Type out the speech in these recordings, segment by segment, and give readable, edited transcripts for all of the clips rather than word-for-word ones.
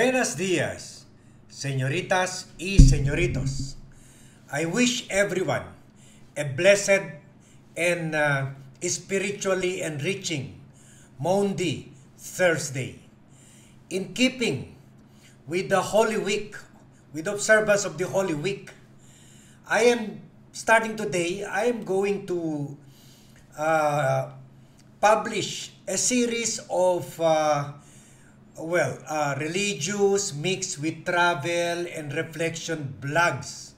Buenos días, señoritas y señoritos. I wish everyone a blessed and spiritually enriching Maundy Thursday. In keeping with the Holy Week, with observance of the Holy Week, I am starting today, I am going to publish a series of religious mixed with travel and reflection blogs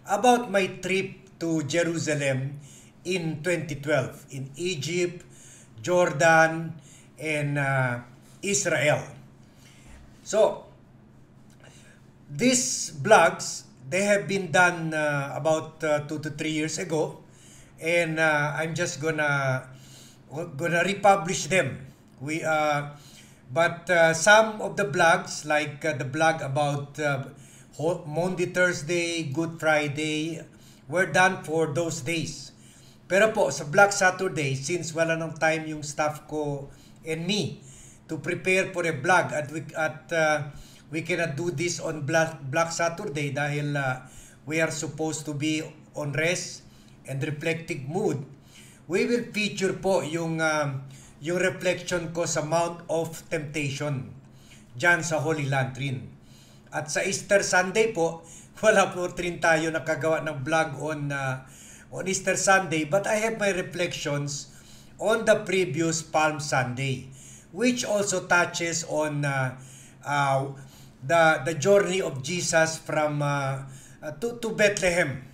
about my trip to Jerusalem in 2012 in Egypt, Jordan, and Israel. So, these blogs, they have been done about 2 to 3 years ago, and I'm just gonna republish them. But some of the blogs, like the blog about Monday, Thursday, Good Friday, were done for those days. Pero po, sa Black Saturday, since wala nang time yung staff ko and me to prepare for a blog at we cannot do this on Black Saturday dahil we are supposed to be on rest and reflective mood, we will feature po yung reflection ko sa Mount of Temptation dyan sa Holy Land rin. At sa Easter Sunday po, wala po rin tayo nakagawa ng vlog on Easter Sunday, but I have my reflections on the previous Palm Sunday, which also touches on the journey of Jesus from to Bethlehem,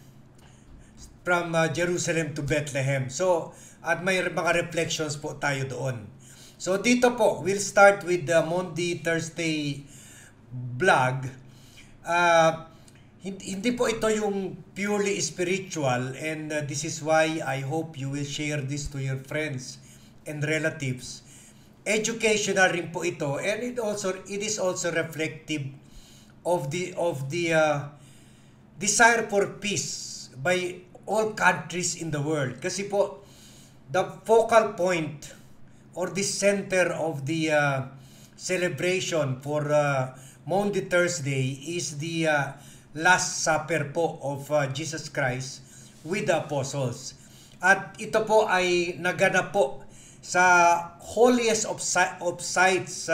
from Jerusalem to Bethlehem. So, at may mga reflections po tayo doon. So dito po, we'll start with the Monday, Thursday vlog. Hindi po ito yung purely spiritual, and this is why I hope you will share this to your friends and relatives. Educational rin po ito, and it is also reflective of the desire for peace by all countries in the world. Kasi po, the focal point or the center of the celebration for Maundy Thursday is the Last Supper po of Jesus Christ with the apostles. At ito po ay naganap po sa holiest of sites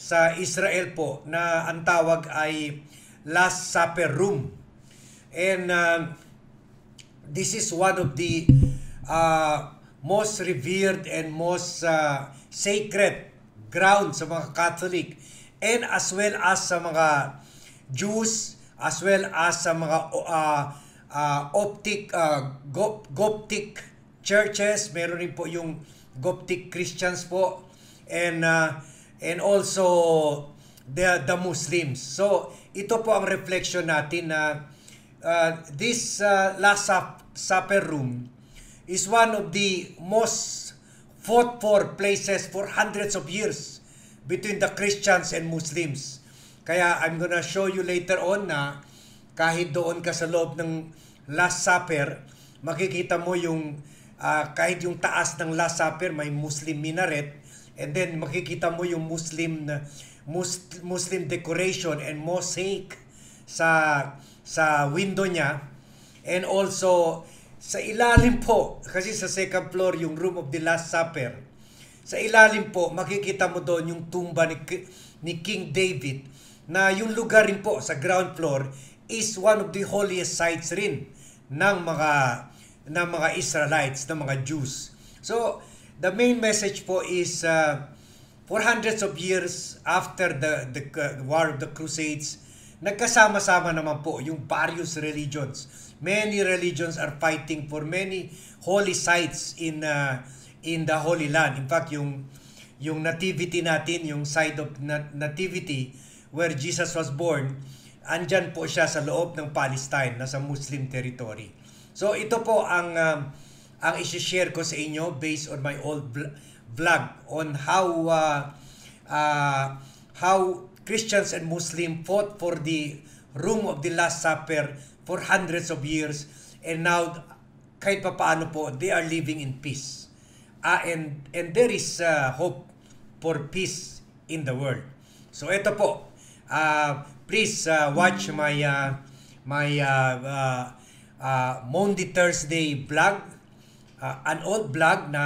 sa Israel po, na ang tawag ay Last Supper Room. And this is one of the most revered and most sacred ground sa mga Catholic, and as well as sa mga Jews, as well as sa mga Coptic churches. Meron rin po yung Coptic Christians po, and also the Muslims. So ito po ang reflection natin na this Last Supper Room is one of the most fought for places for hundreds of years between the Christians and Muslims. Kaya I'm gonna show you later on na kahit doon ka sa loob ng Last Supper, makikita mo yung kahit yung taas ng Last Supper may Muslim minaret, and then makikita mo yung Muslim decoration and mosaic sa window niya, and also sa ilalim po, kasi sa second floor yung room of the Last Supper, sa ilalim po makikita mo doon yung tumba ni King David, na yung lugar rin po sa ground floor is one of the holiest sites rin ng mga Israelites, ng mga Jews. So the main message po is for hundreds of years after the War of the Crusades, nagkasama-sama naman po yung various religions. Many religions are fighting for many holy sites in the Holy Land. In fact, yung nativity natin, yung side of nativity where Jesus was born, andyan po siya sa loob ng Palestine, nasa Muslim territory. So ito po ang i-share ko sa inyo based on my old vlog on how Christians and Muslims fought for the room of the Last Supper for hundreds of years, and now kahit pa paano po they are living in peace, and there is hope for peace in the world. So ito po, Please watch my Monday Thursday vlog, an old vlog na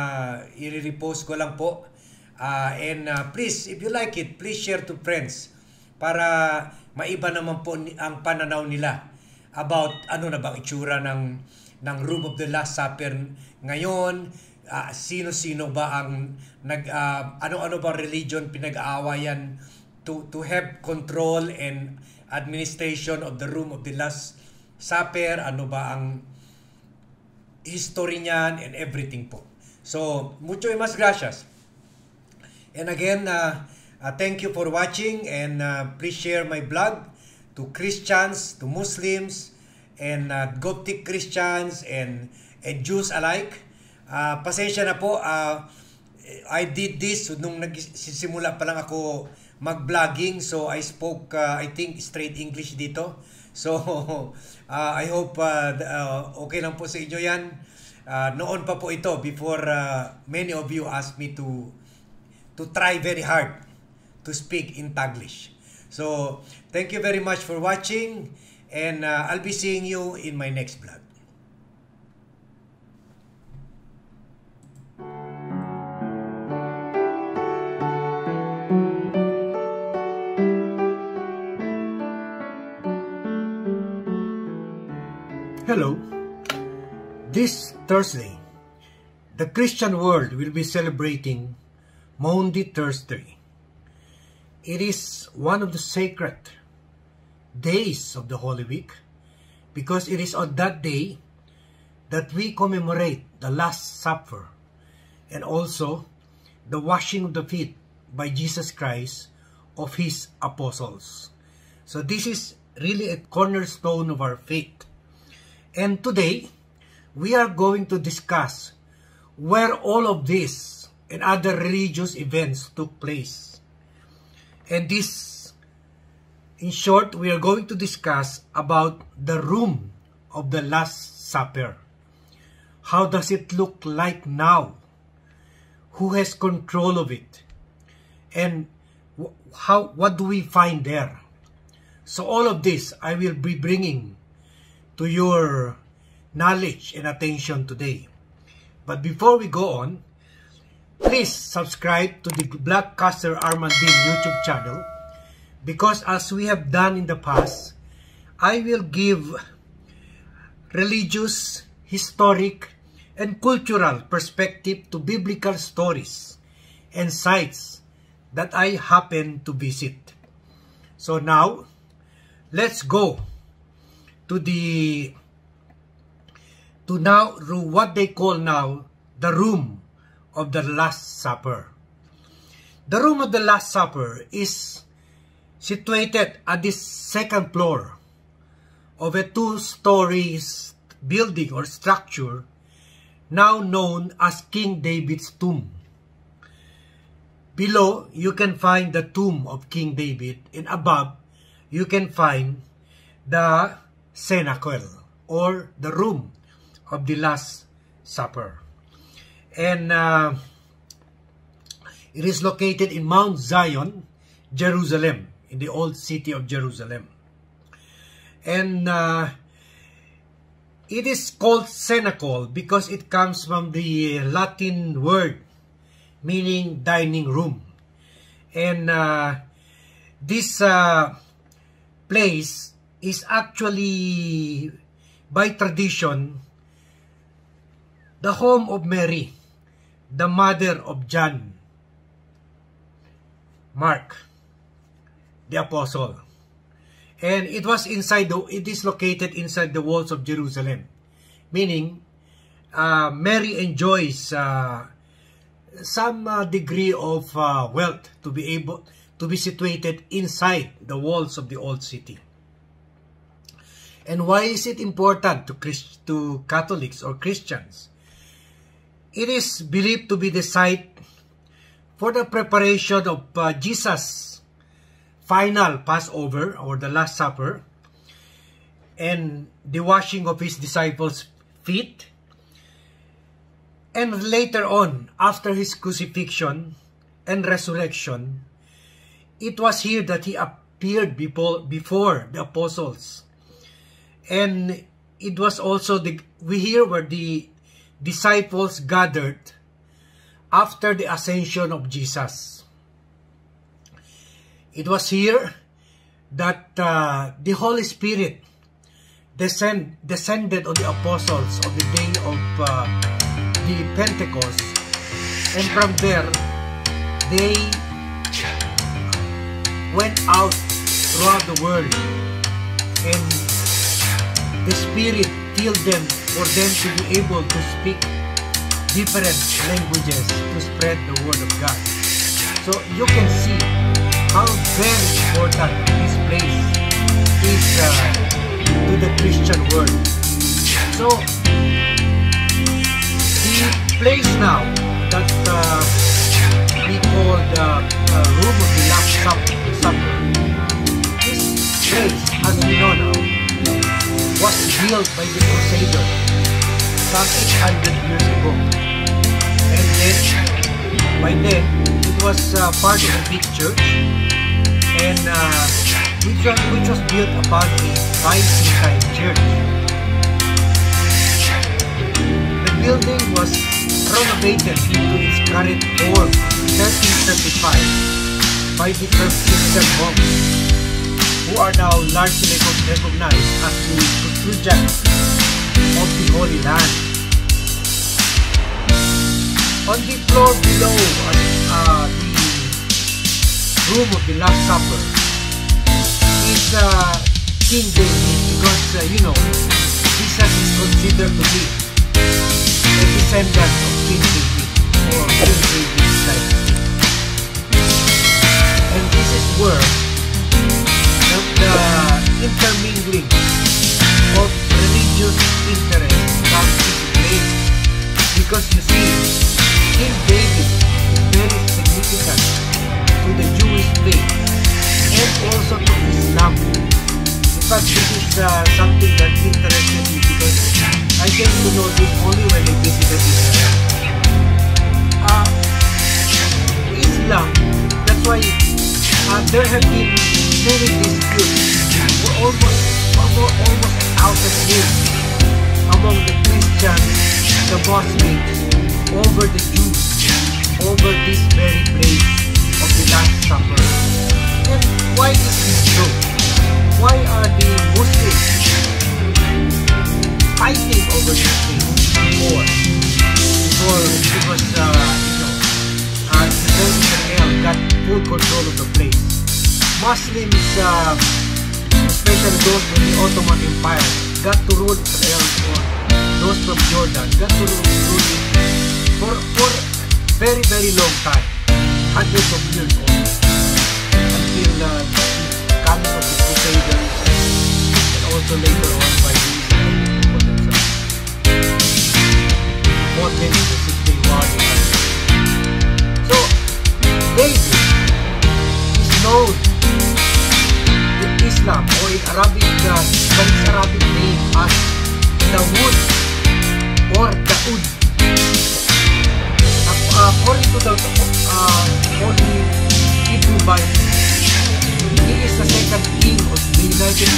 i-repost ko lang po. And please, if you like it, please share to friends para maiba naman po ang pananaw nila about ano na bang itsura ng Room of the Last Supper ngayon, sino-sino ba ang ano-ano ba religion pinag-aawayan to have control and administration of the Room of the Last Supper, ano ba ang history niyan and everything po. So, mucho mas gracias. And again, thank you for watching, and please share my vlog to Christians, to Muslims, and Gothic Christians and Jews alike. Pasensya na po, I did this nung nagsisimula pa lang ako mag-vlogging, so I spoke, I think, straight English dito. So, I hope okay lang po sa inyo yan. Noon pa po ito, before many of you asked me to try very hard to speak in Taglish. So, thank you very much for watching, and I'll be seeing you in my next vlog. Hello. This Thursday, the Christian world will be celebrating Maundy Thursday. It is one of the sacred days of the Holy Week because it is on that day that we commemorate the Last Supper and also the washing of the feet by Jesus Christ of His apostles. So this is really a cornerstone of our faith. And today, we are going to discuss where all of this and other religious events took place. And this, in short, we are going to discuss about the Room of the Last Supper. How does it look like now? Who has control of it? And what do we find there? So all of this I will be bringing to your knowledge and attention today. But before we go on, please subscribe to the Blackcaster Armandin YouTube channel, because as we have done in the past, I will give religious, historic, and cultural perspective to biblical stories and sites that I happen to visit. So now, let's go to what they call now the Room of the Last Supper. The Room of the Last Supper is situated at the second floor of a two-story building or structure now known as King David's tomb. Below, you can find the tomb of King David, and above, you can find the cenacle or the Room of the Last Supper. And it is located in Mount Zion, Jerusalem, in the old city of Jerusalem. And it is called cenacle because it comes from the Latin word meaning dining room. And this place is actually, by tradition, the home of Mary, the mother of John Mark, the apostle. And it is located inside the walls of Jerusalem, meaning Mary enjoys some degree of wealth to be able to be situated inside the walls of the old city. And why is it important to Catholics or Christians? It is believed to be the site for the preparation of Jesus' final Passover or the Last Supper and the washing of his disciples' feet. And later on, after his crucifixion and resurrection, it was here that he appeared before the apostles. And it was also, we hear where the disciples gathered after the ascension of Jesus. It was here that the Holy Spirit descended on the apostles on the day of the Pentecost. And from there, they went out throughout the world. And the Spirit filled them for them to be able to speak different languages to spread the word of God. So you can see how very important this place is to the Christian world. So the place now that we call the Room of the Last Supper, this place, as we know now, was built by the Crusader some 800 years ago. And then, by then, it was part of a big church, and which was built upon a Byzantine church. The building was renovated into its current form in 1335 by the Franciscan monks, who are now largely recognized as the custodians of the Holy Land. On the floor below the Room of the Last Supper is King David, because Jesus is considered to be a descendant of King David, or King David's dynasty. And this is where the intermingling of religious interest comes into place. Because you see, King David is very significant to the Jewish faith and also to Islam. In fact, this is something that interested me, because I came to know this only when I visited Israel. Islam, that's why there have been many disputes for almost 1,000 years among the Christians, the Muslims, over the Jews, over this very place of the Last Supper. And why is this so? Why are the Muslims fighting over this place before it was, Israel got full control of the place? Muslims, especially those from the Ottoman Empire, got to rule Israel, or those from Jordan got to rule it for very, very long time, hundreds of years old, until the coming of the Crusaders, and also later on by the Israelis for themselves. Fought them in the 6-day war. So David is known in Islam, or in Arabic, by its Arabic name as Dawood or Daud. According to the Holy Hebrew Bible, he is the second king of the United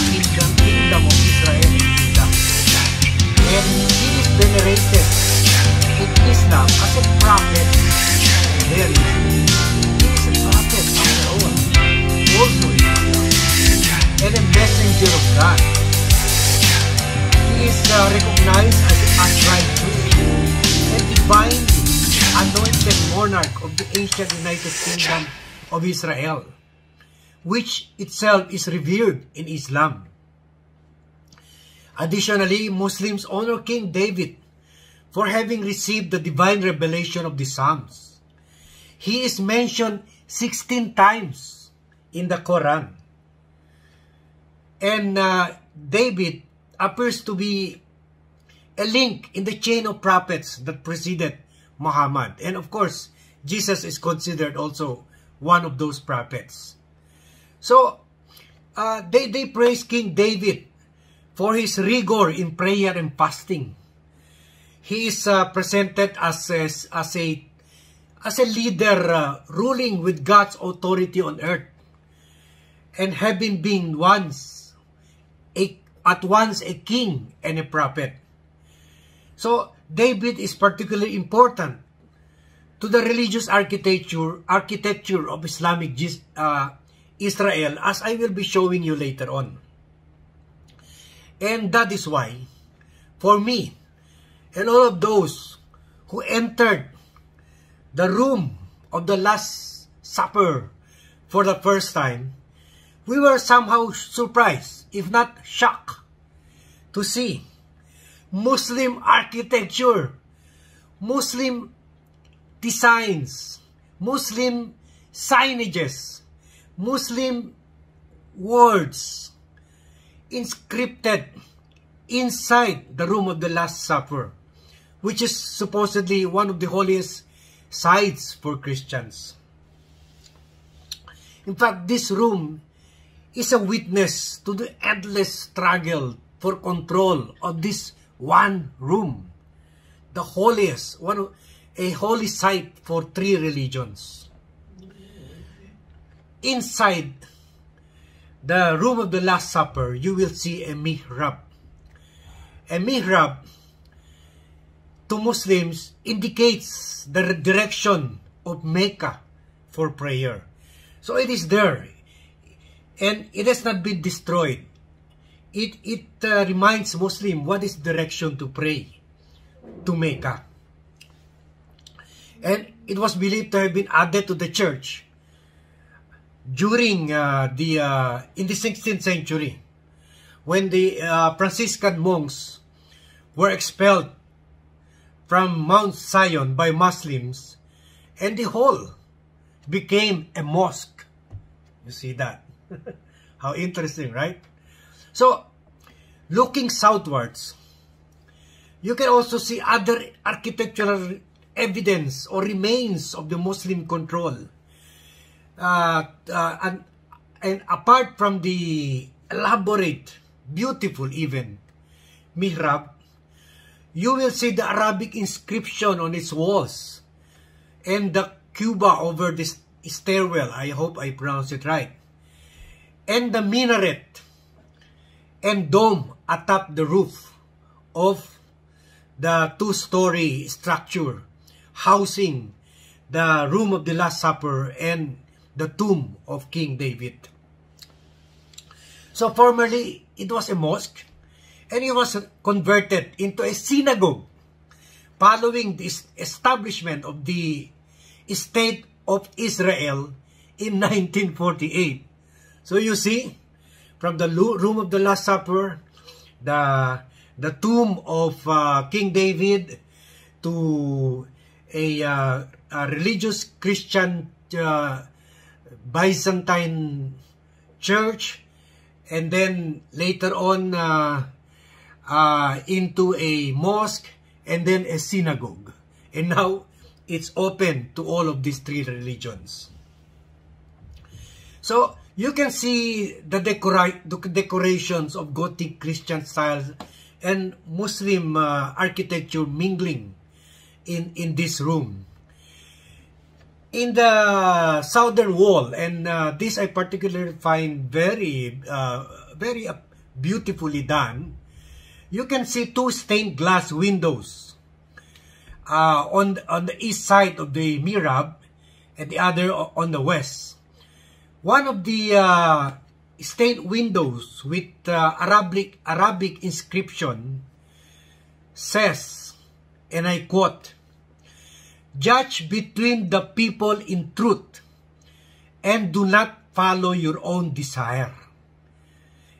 Kingdom of Israel and Judah. And he is venerated in Islam as a prophet. There he is a prophet after all, also in Islam, and a messenger of God. He is recognized as the righteous and divine anointed monarch of the ancient United Kingdom of Israel, which itself is revered in Islam. Additionally, Muslims honor King David for having received the divine revelation of the Psalms. He is mentioned 16 times in the Quran. And David appears to be a link in the chain of prophets that preceded Muhammad. And of course, Jesus is considered also one of those prophets. So, they praise King David for his rigor in prayer and fasting. He is presented as a leader ruling with God's authority on earth. and having been at once a king and a prophet. So David is particularly important to the religious architecture of Islamic Israel, as I will be showing you later on. And that is why, for me, and all of those who entered the room of the Last Supper for the first time, we were somehow surprised, if not shocked, to see Muslim architecture, Muslim designs, Muslim signages, Muslim words inscripted inside the room of the Last Supper, which is supposedly one of the holiest sites for Christians. In fact, this room is a witness to the endless struggle for control of this one room, the holiest, a holy site for three religions. Inside the room of the Last Supper, you will see a mihrab. A mihrab to Muslims indicates the direction of Mecca for prayer. So it is there, and it has not been destroyed. It reminds Muslim what is direction to pray to Mecca. And it was believed to have been added to the church during in the 16th century, when the Franciscan monks were expelled from Mount Zion by Muslims, and the whole became a mosque. You see that? How interesting, right? So, looking southwards, you can also see other architectural evidence or remains of the Muslim control. And apart from the elaborate, beautiful even, mihrab, you will see the Arabic inscription on its walls and the cuba over this stairwell. I hope I pronounce it right. And the minaret and dome atop the roof of the two-story structure housing the room of the Last Supper and the tomb of King David. So formerly, it was a mosque, and it was converted into a synagogue following the establishment of the State of Israel in 1948. So you see, from the room of the Last Supper, the tomb of King David, to a religious Christian Byzantine church, and then later on into a mosque, and then a synagogue. And now it's open to all of these three religions. So you can see the decorations of Gothic Christian style and Muslim architecture mingling in this room. In the southern wall, and this I particularly find very beautifully done, you can see two stained glass windows on the east side of the mihrab, and the other on the west. One of the stained windows with Arabic inscription says, and I quote, "Judge between the people in truth and do not follow your own desire."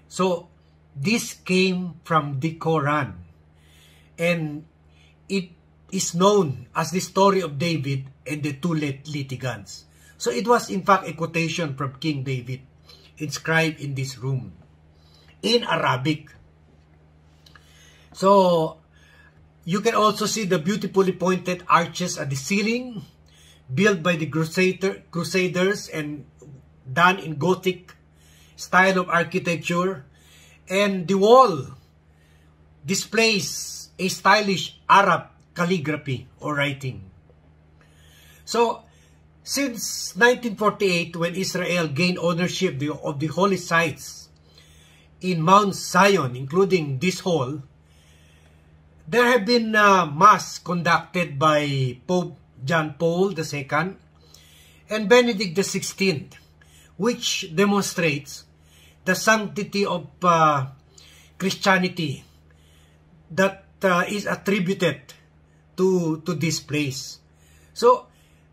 So this came from the Quran, and it is known as the story of David and the two litigants. So it was in fact a quotation from King David inscribed in this room in Arabic. So you can also see the beautifully pointed arches at the ceiling, built by the Crusaders and done in Gothic style of architecture. And the wall displays a stylish Arab calligraphy or writing. So Since 1948, when Israel gained ownership of the holy sites in Mount Zion, including this hall, there have been mass conducted by Pope John Paul II and Benedict XVI, which demonstrates the sanctity of Christianity that is attributed to this place. So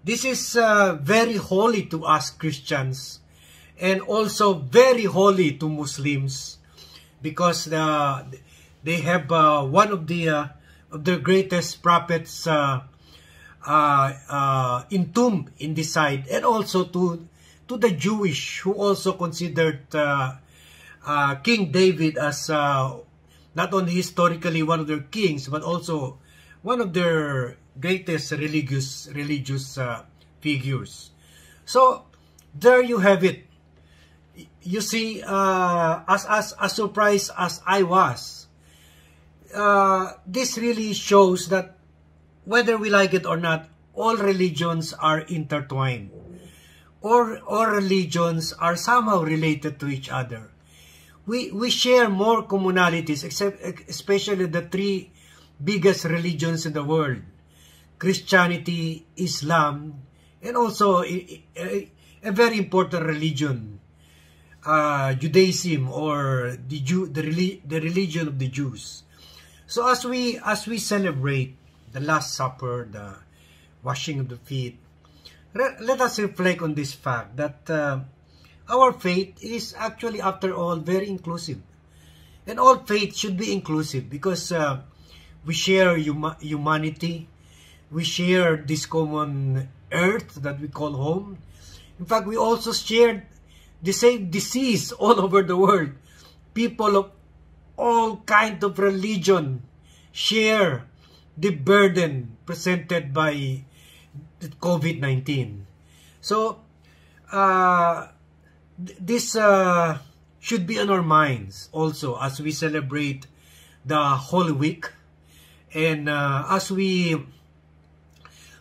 this is very holy to us Christians, and also very holy to Muslims, because they have one of the greatest prophets entombed in this side, and also to the Jewish, who also considered King David as not only historically one of their kings, but also one of their greatest religious figures. So there you have it. You see, as surprised as I was, this really shows that whether we like it or not, all religions are intertwined. All religions are somehow related to each other. We share more commonalities, especially the three biggest religions in the world: Christianity, Islam, and also a very important religion, Judaism, or the religion of the Jews. So as we celebrate the Last Supper, the washing of the feet, let us reflect on this fact that our faith is actually, after all, very inclusive. And all faith should be inclusive, because we share humanity. We share this common earth that we call home. In fact, we also share the same disease all over the world. People of all kinds of religion share the burden presented by COVID-19. So, this should be on our minds also as we celebrate the Holy Week, and as we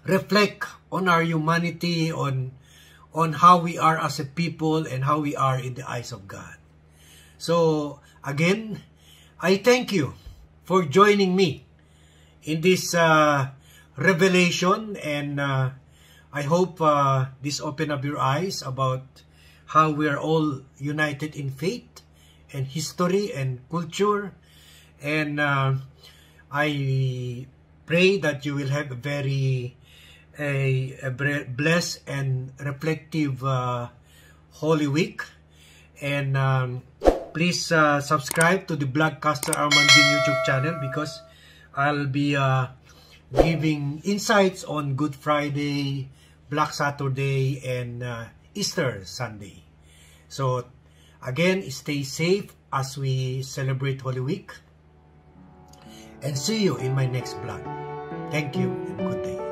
reflect on our humanity, on how we are as a people and how we are in the eyes of God. So again, I thank you for joining me in this revelation, and I hope this opened up your eyes about how we are all united in faith and history and culture. And I pray that you will have a very blessed and reflective Holy Week. And please subscribe to the Blogcaster Armandin YouTube channel, because I'll be giving insights on Good Friday, Black Saturday, and Easter Sunday. So again, stay safe as we celebrate Holy Week, and see you in my next vlog. Thank you and good day.